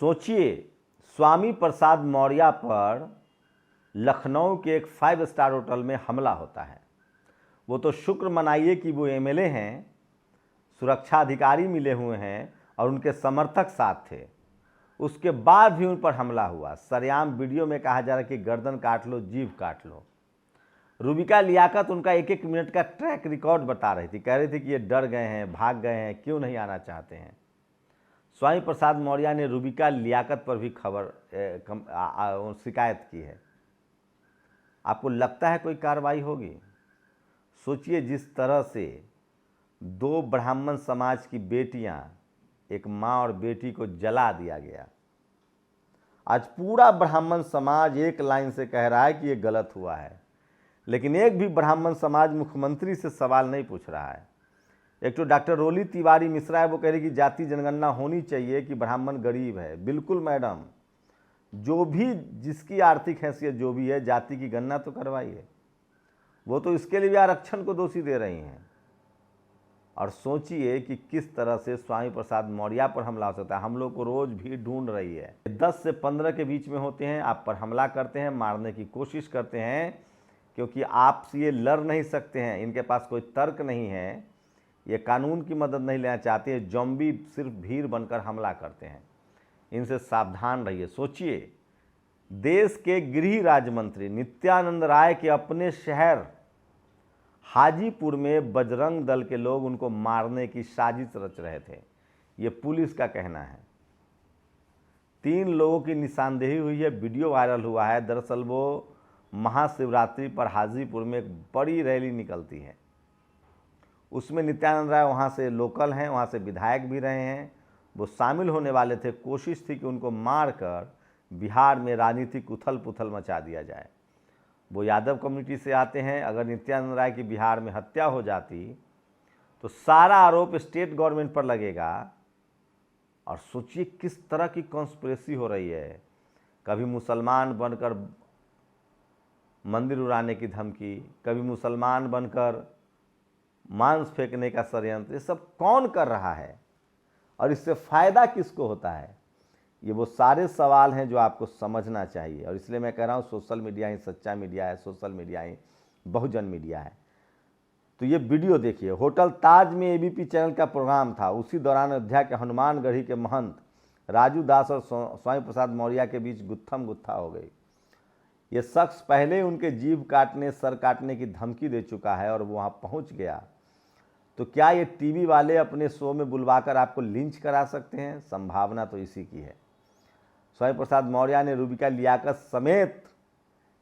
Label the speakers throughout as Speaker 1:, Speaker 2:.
Speaker 1: सोचिए, स्वामी प्रसाद मौर्य पर लखनऊ के एक 5 स्टार होटल में हमला होता है। वो तो शुक्र मनाइए कि वो एमएलए हैं, सुरक्षा अधिकारी मिले हुए हैं और उनके समर्थक साथ थे। उसके बाद भी उन पर हमला हुआ। सरेआम वीडियो में कहा जा रहा है कि गर्दन काट लो, जीभ काट लो। रूबिका लियाकत उनका 1-1 मिनट का ट्रैक रिकॉर्ड बता रही थी, कह रही थी कि ये डर गए हैं, भाग गए हैं, क्यों नहीं आना चाहते हैं। स्वामी प्रसाद मौर्य ने रूबिका लियाकत पर भी शिकायत की है। आपको लगता है कोई कार्रवाई होगी? सोचिए, जिस तरह से 2 ब्राह्मण समाज की बेटियां, एक माँ और बेटी को जला दिया गया। आज पूरा ब्राह्मण समाज एक लाइन से कह रहा है कि ये गलत हुआ है, लेकिन एक भी ब्राह्मण समाज मुख्यमंत्री से सवाल नहीं पूछ रहा है। एक तो डॉक्टर रोली तिवारी मिश्रा है, वो कह रही कि जाति जनगणना होनी चाहिए कि ब्राह्मण गरीब है। बिल्कुल मैडम, जो भी जिसकी आर्थिक हैसियत जो भी है, जाति की गणना तो करवाइए। वो तो इसके लिए भी आरक्षण को दोषी दे रही हैं। और सोचिए कि किस तरह से स्वामी प्रसाद मौर्य पर हमला हो सकता है। हम लोग को रोज भी ढूंढ रही है। 10 से 15 के बीच में होते हैं, आप पर हमला करते हैं, मारने की कोशिश करते हैं, क्योंकि आपसे ये लड़ नहीं सकते हैं, इनके पास कोई तर्क नहीं है, ये कानून की मदद नहीं लेना चाहते हैं। ज़ॉम्बी सिर्फ भीड़ बनकर हमला करते हैं, इनसे सावधान रहिए। सोचिए, देश के गृह राज्य मंत्री नित्यानंद राय के अपने शहर हाजीपुर में बजरंग दल के लोग उनको मारने की साजिश रच रहे थे, ये पुलिस का कहना है। 3 लोगों की निशानदेही हुई है, वीडियो वायरल हुआ है। दरअसल वो महाशिवरात्रि पर हाजीपुर में एक बड़ी रैली निकलती है, उसमें नित्यानंद राय वहाँ से लोकल हैं, वहाँ से विधायक भी रहे हैं, वो शामिल होने वाले थे। कोशिश थी कि उनको मारकर बिहार में राजनीतिक उथल पुथल मचा दिया जाए। वो यादव कम्युनिटी से आते हैं। अगर नित्यानंद राय की बिहार में हत्या हो जाती तो सारा आरोप स्टेट गवर्नमेंट पर लगेगा। और सोचिए किस तरह की कॉन्स्पिरेसी हो रही है। कभी मुसलमान बनकर मंदिर उड़ाने की धमकी, कभी मुसलमान बनकर मांस फेंकने का षड्यंत्र। ये सब कौन कर रहा है और इससे फ़ायदा किसको होता है? ये वो सारे सवाल हैं जो आपको समझना चाहिए। और इसलिए मैं कह रहा हूँ, सोशल मीडिया ही सच्चा मीडिया है, सोशल मीडिया ही बहुजन मीडिया है। तो ये वीडियो देखिए, होटल ताज में एबीपी चैनल का प्रोग्राम था। उसी दौरान अयोध्या के हनुमानगढ़ी के महंत राजू दास और स्वामी प्रसाद मौर्य के बीच गुत्थम गुत्था हो गई। ये शख्स पहले उनके जीभ काटने, सर काटने की धमकी दे चुका है और वो वहाँ पहुँच गया। तो क्या ये टीवी वाले अपने शो में बुलवाकर आपको लिंच करा सकते हैं? संभावना तो इसी की है। स्वामी प्रसाद मौर्य ने रूबिका लियाकत समेत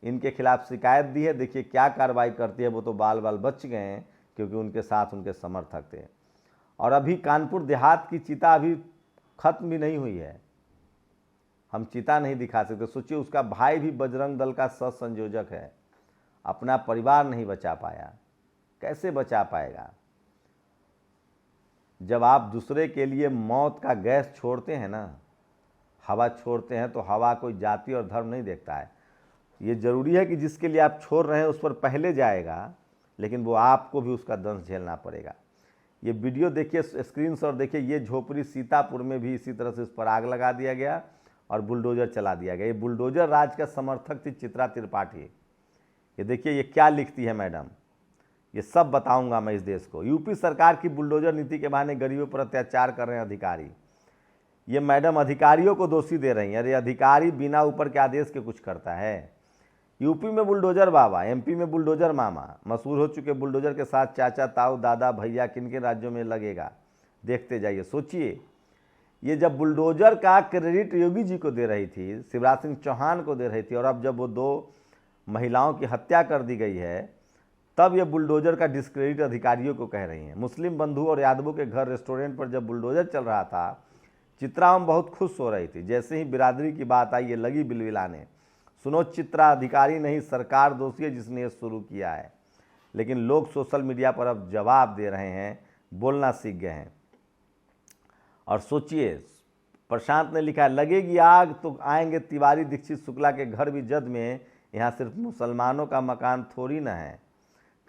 Speaker 1: इनके खिलाफ शिकायत दी है। देखिए क्या कार्रवाई करती है। वो तो बाल बाल बच गए हैं, क्योंकि उनके साथ उनके समर्थक थे। और अभी कानपुर देहात की चिता अभी खत्म भी नहीं हुई है, हम चिता नहीं दिखा सकते। सोचिए, उसका भाई भी बजरंग दल का सह संयोजक है, अपना परिवार नहीं बचा पाया। कैसे बचा पाएगा? जब आप दूसरे के लिए मौत का गैस छोड़ते हैं ना, हवा छोड़ते हैं, तो हवा कोई जाति और धर्म नहीं देखता है। ये ज़रूरी है कि जिसके लिए आप छोड़ रहे हैं उस पर पहले जाएगा, लेकिन वो आपको भी उसका दंश झेलना पड़ेगा। ये वीडियो देखिए, स्क्रीनशॉट देखिए। ये झोपड़ी सीतापुर में भी इसी तरह से उस पर आग लगा दिया गया और बुलडोजर चला दिया गया। ये बुलडोजर राज का समर्थक थी चित्रा त्रिपाठी। ये देखिए, ये क्या लिखती है मैडम, ये सब बताऊंगा मैं इस देश को। यूपी सरकार की बुलडोजर नीति के बहाने गरीबों पर अत्याचार कर रहे हैं अधिकारी। ये मैडम अधिकारियों को दोषी दे रही हैं। अरे अधिकारी बिना ऊपर के आदेश के कुछ करता है? यूपी में बुलडोजर बाबा, एमपी में बुलडोजर मामा। मशहूर हो चुके बुलडोजर के साथ चाचा, ताऊ, दादा, भैया किन किन राज्यों में लगेगा, देखते जाइए। सोचिए, ये जब बुलडोजर का क्रेडिट योगी जी को दे रही थी, शिवराज सिंह चौहान को दे रही थी, और अब जब वो 2 महिलाओं की हत्या कर दी गई है, तब ये बुलडोजर का डिस्क्रेडिट अधिकारियों को कह रही हैं। मुस्लिम बंधु और यादवों के घर रेस्टोरेंट पर जब बुलडोजर चल रहा था, चित्रा बहुत खुश हो रही थी। जैसे ही बिरादरी की बात आई, ये लगी बिलबिलाने। सुनो चित्रा, अधिकारी नहीं सरकार दोषी है जिसने ये शुरू किया है। लेकिन लोग सोशल मीडिया पर अब जवाब दे रहे हैं, बोलना सीख गए हैं। और सोचिए, प्रशांत ने लिखा है, लगेगी आग तो आएंगे तिवारी दीक्षित शुक्ला के घर भी जद में। यहाँ सिर्फ मुसलमानों का मकान थोड़ी ना है।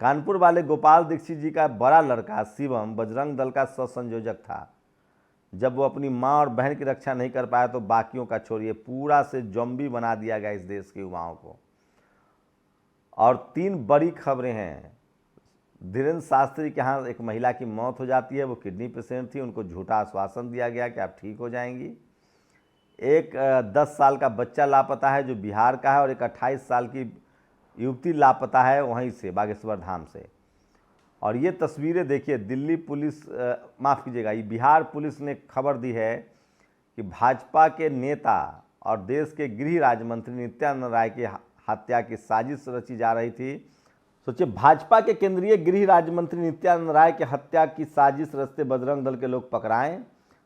Speaker 1: कानपुर वाले गोपाल दीक्षित जी का बड़ा लड़का शिवम बजरंग दल का सह संयोजक था। जब वो अपनी माँ और बहन की रक्षा नहीं कर पाया तो बाकियों का छोड़िए, पूरा से ज़ॉम्बी बना दिया गया इस देश के युवाओं को। और 3 बड़ी खबरें हैं। धीरेन्द्र शास्त्री के यहाँ एक महिला की मौत हो जाती है, वो किडनी पेशेंट थी, उनको झूठा आश्वासन दिया गया कि आप ठीक हो जाएंगी। एक 10 साल का बच्चा लापता है जो बिहार का है, और एक 28 साल की युवती लापता है वहीं से, बागेश्वर धाम से। और ये तस्वीरें देखिए, दिल्ली पुलिस माफ़ कीजिएगा, ये बिहार पुलिस ने खबर दी है कि भाजपा के नेता और देश के गृह राज्य मंत्री नित्यानंद राय की हत्या की साजिश रची जा रही थी। सोचिए, भाजपा के केंद्रीय गृह राज्य मंत्री नित्यानंद राय की हत्या की साजिश रचते बजरंग दल के लोग पकड़ाएं।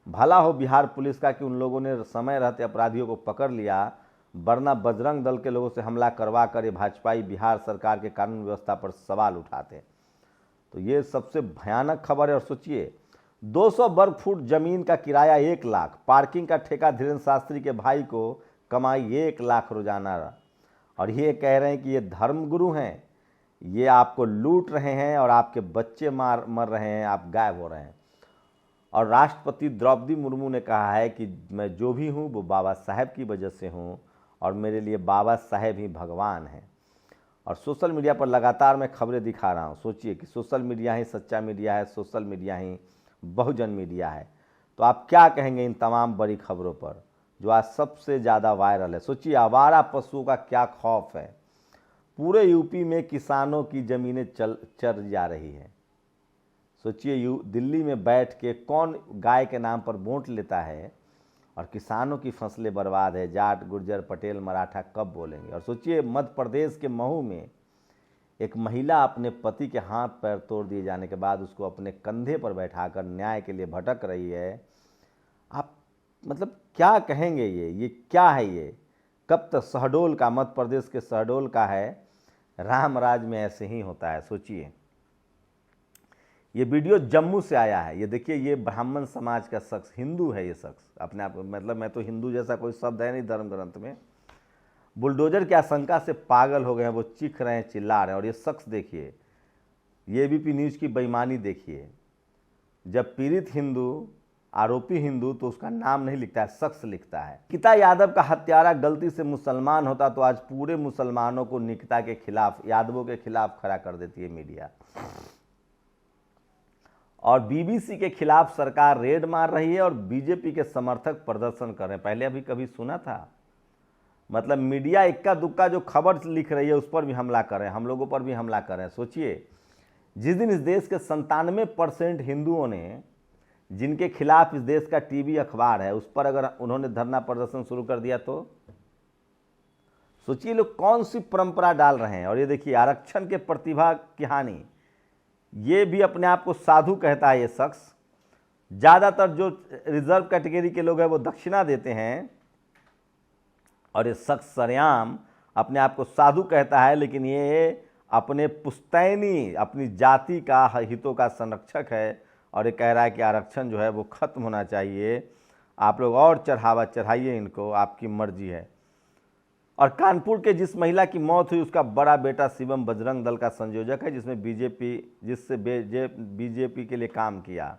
Speaker 1: भला हो बिहार पुलिस का कि उन लोगों ने समय रहते अपराधियों को पकड़ लिया, वरना बजरंग दल के लोगों से हमला करवा कर ये भाजपाई बिहार सरकार के कानून व्यवस्था पर सवाल उठाते। तो ये सबसे भयानक खबर है। और सोचिए, 200 वर्ग फुट जमीन का किराया 1 लाख, पार्किंग का ठेका धीरेन्द्र शास्त्री के भाई को, कमाई 1 लाख रोजाना। और ये कह रहे हैं कि ये धर्मगुरु हैं, ये आपको लूट रहे हैं और आपके बच्चे मर रहे हैं, आप गायब हो रहे हैं। और राष्ट्रपति द्रौपदी मुर्मू ने कहा है कि मैं जो भी हूँ वो बाबा साहेब की वजह से हूँ, और मेरे लिए बाबा साहेब ही भगवान हैं। और सोशल मीडिया पर लगातार मैं खबरें दिखा रहा हूँ। सोचिए कि सोशल मीडिया ही सच्चा मीडिया है, सोशल मीडिया ही बहुजन मीडिया है। तो आप क्या कहेंगे इन तमाम बड़ी खबरों पर जो आज सबसे ज़्यादा वायरल है? सोचिए, आवारा पशुओं का क्या खौफ है। पूरे यूपी में किसानों की ज़मीनें चर जा रही हैं। सोचिए, दिल्ली में बैठ के कौन गाय के नाम पर वोट लेता है, और किसानों की फसलें बर्बाद है। जाट, गुर्जर, पटेल, मराठा कब बोलेंगे? और सोचिए, मध्य प्रदेश के महू में एक महिला अपने पति के हाथ पैर तोड़ दिए जाने के बाद उसको अपने कंधे पर बैठाकर न्याय के लिए भटक रही है। आप मतलब क्या कहेंगे? ये क्या है? ये कब तक? शहडोल का, मध्य प्रदेश के शहडोल का है। रामराज में ऐसे ही होता है। सोचिए, ये वीडियो जम्मू से आया है। ये देखिए, ये ब्राह्मण समाज का शख्स, हिंदू है ये शख्स अपने आप, मतलब मैं तो हिंदू जैसा कोई शब्द है नहीं धर्म ग्रंथ में। बुलडोजर की आशंका से पागल हो गए हैं, वो चीख रहे हैं, चिल्ला रहे हैं। और ये शख्स देखिए, ये एबीपी न्यूज़ की बेईमानी देखिए। जब पीड़ित हिंदू, आरोपी हिंदू, तो उसका नाम नहीं लिखता है, शख्स लिखता है। निकिता यादव का हत्यारा गलती से मुसलमान होता तो आज पूरे मुसलमानों को निकिता के खिलाफ, यादवों के खिलाफ खड़ा कर देती है मीडिया। और बीबीसी के खिलाफ सरकार रेड मार रही है और बीजेपी के समर्थक प्रदर्शन कर रहे हैं। पहले अभी कभी सुना था? मतलब मीडिया इक्का दुक्का जो खबर लिख रही है उस पर भी हमला कर रहे हैं, हम लोगों पर भी हमला कर रहे हैं। सोचिए, जिस दिन इस देश के 97% हिंदुओं ने, जिनके खिलाफ इस देश का टीवी अखबार है, उस पर अगर उन्होंने धरना प्रदर्शन शुरू कर दिया तो सोचिए लोग कौन सी परंपरा डाल रहे हैं। और ये देखिए, आरक्षण के प्रतिभा की हानि, ये भी अपने आप को साधु कहता है ये शख्स। ज़्यादातर जो रिजर्व कैटेगरी के लोग हैं वो दक्षिणा देते हैं, और ये शख्स सरेआम अपने आप को साधु कहता है, लेकिन ये अपने पुश्तैनी, अपनी जाति का हितों का संरक्षक है। और ये कह रहा है कि आरक्षण जो है वो ख़त्म होना चाहिए, आप लोग और चढ़ावा चढ़ाइए इनको, आपकी मर्जी है। और कानपुर के जिस महिला की मौत हुई उसका बड़ा बेटा शिवम बजरंग दल का संयोजक है, जिससे बीजेपी के लिए काम किया,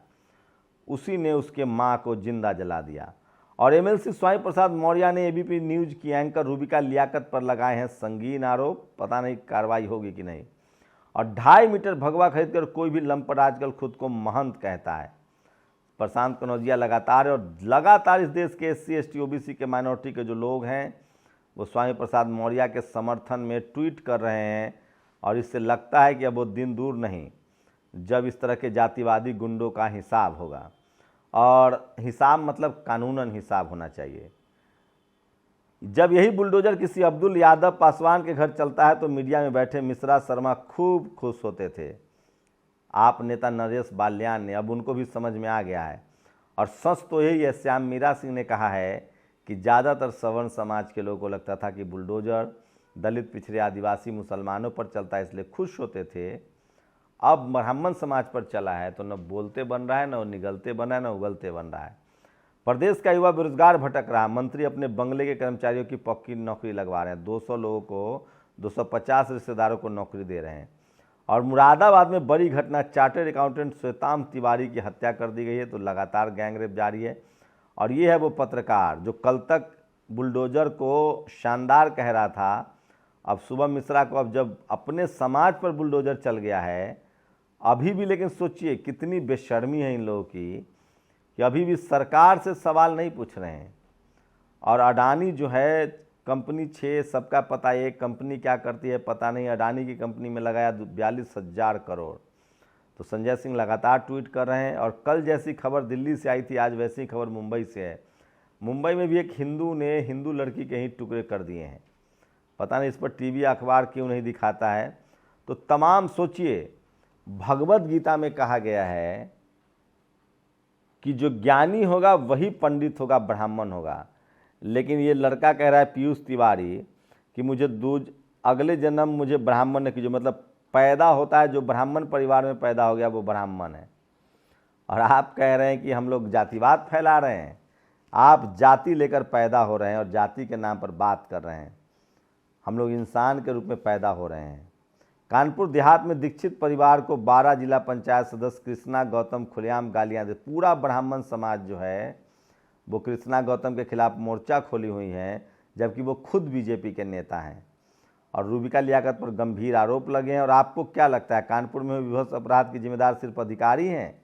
Speaker 1: उसी ने उसके मां को जिंदा जला दिया। और एमएलसी स्वामी प्रसाद मौर्य ने एबीपी न्यूज़ की एंकर रूबिका लियाकत पर लगाए हैं संगीन आरोप, पता नहीं कार्रवाई होगी कि नहीं। और 2.5 मीटर भगवा खरीदकर कोई भी लंपट आजकल खुद को महंत कहता है। प्रशांत कनौजिया लगातार इस देश के SC ST OBC के माइनॉरिटी के जो लोग हैं वो स्वामी प्रसाद मौर्य के समर्थन में ट्वीट कर रहे हैं। और इससे लगता है कि अब वो दिन दूर नहीं जब इस तरह के जातिवादी गुंडों का हिसाब होगा। और हिसाब मतलब कानूनन हिसाब होना चाहिए। जब यही बुलडोजर किसी अब्दुल यादव पासवान के घर चलता है तो मीडिया में बैठे मिश्रा शर्मा खूब खुश होते थे। आप नेता नरेश बाल्यान ने, अब उनको भी समझ में आ गया है। और सच तो यही है, श्याम मीरा सिंह ने कहा है कि ज़्यादातर सवर्ण समाज के लोगों को लगता था कि बुलडोजर दलित, पिछड़े, आदिवासी, मुसलमानों पर चलता है, इसलिए खुश होते थे। अब ब्राह्मण समाज पर चला है तो न बोलते बन रहा है, न निगलते बन रहा है, न उगलते बन रहा है। प्रदेश का युवा बेरोजगार भटक रहा। मंत्री अपने बंगले के कर्मचारियों की पक्की नौकरी लगवा रहे हैं। 200 लोगों को, 250 रिश्तेदारों को नौकरी दे रहे हैं। और मुरादाबाद में बड़ी घटना, चार्टर्ड अकाउंटेंट श्वेताम तिवारी की हत्या कर दी गई है। तो लगातार गैंगरेप जारी है। और ये है वो पत्रकार जो कल तक बुलडोजर को शानदार कह रहा था, अब शुभम मिश्रा को अब जब अपने समाज पर बुलडोजर चल गया है अभी भी। लेकिन सोचिए कितनी बेशर्मी है इन लोगों की कि अभी भी सरकार से सवाल नहीं पूछ रहे हैं। और अडानी जो है कंपनी 6, सबका पता है कंपनी क्या करती है पता नहीं, अडानी की कंपनी में लगाया 42,000 करोड़। तो संजय सिंह लगातार ट्वीट कर रहे हैं। और कल जैसी खबर दिल्ली से आई थी, आज वैसी खबर मुंबई से है। मुंबई में भी एक हिंदू ने हिंदू लड़की के ही टुकड़े कर दिए हैं। पता नहीं इस पर टीवी अखबार क्यों नहीं दिखाता है। तो तमाम सोचिए, भगवत गीता में कहा गया है कि जो ज्ञानी होगा वही पंडित होगा, ब्राह्मण होगा। लेकिन ये लड़का कह रहा है पीयूष तिवारी कि मुझे अगले जन्म मुझे ब्राह्मण ने कीजिए, मतलब पैदा होता है जो ब्राह्मण परिवार में पैदा हो गया वो ब्राह्मण है। और आप कह रहे हैं कि हम लोग जातिवाद फैला रहे हैं। आप जाति लेकर पैदा हो रहे हैं और जाति के नाम पर बात कर रहे हैं। हम लोग इंसान के रूप में पैदा हो रहे हैं। कानपुर देहात में दीक्षित परिवार को 12 जिला पंचायत सदस्य कृष्णा गौतम खुलेआम गालियां दे। पूरा ब्राह्मण समाज जो है वो कृष्णा गौतम के खिलाफ मोर्चा खोली हुई है, जबकि वो खुद बीजेपी के नेता हैं। और रूबिका लियाकत पर गंभीर आरोप लगे हैं। और आपको क्या लगता है कानपुर में विभत्स अपराध की जिम्मेदार सिर्फ अधिकारी हैं?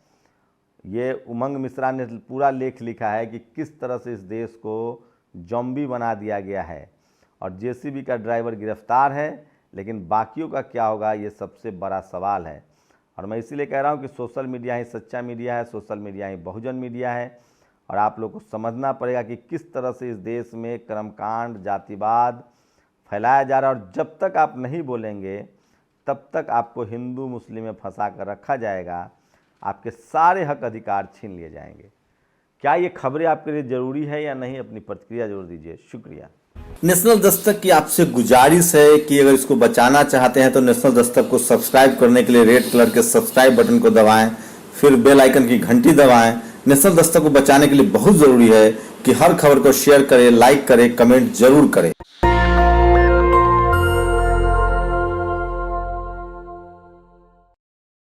Speaker 1: ये उमंग मिश्रा ने पूरा लेख लिखा है कि किस तरह से इस देश को जॉम्बी बना दिया गया है। और जेसीबी का ड्राइवर गिरफ्तार है, लेकिन बाकियों का क्या होगा ये सबसे बड़ा सवाल है। और मैं इसीलिए कह रहा हूँ कि सोशल मीडिया ही सच्चा मीडिया है, सोशल मीडिया ही बहुजन मीडिया है। और आप लोग को समझना पड़ेगा कि किस तरह से इस देश में कर्मकांड, जातिवाद फैलाया जा रहा है। और जब तक आप नहीं बोलेंगे तब तक आपको हिंदू मुस्लिम में फंसा कर रखा जाएगा, आपके सारे हक अधिकार छीन लिए जाएंगे। क्या ये खबरें आपके लिए ज़रूरी है या नहीं? अपनी प्रतिक्रिया जरूर दीजिए। शुक्रिया।
Speaker 2: नेशनल दस्तक की आपसे गुजारिश है कि अगर इसको बचाना चाहते हैं तो नेशनल दस्तक को सब्सक्राइब करने के लिए रेड कलर के सब्सक्राइब बटन को दबाएं, फिर बेल आइकन की घंटी दबाएं। नेशनल दस्तक को बचाने के लिए बहुत जरूरी है कि हर खबर को शेयर करें, लाइक करें, कमेंट जरूर करें।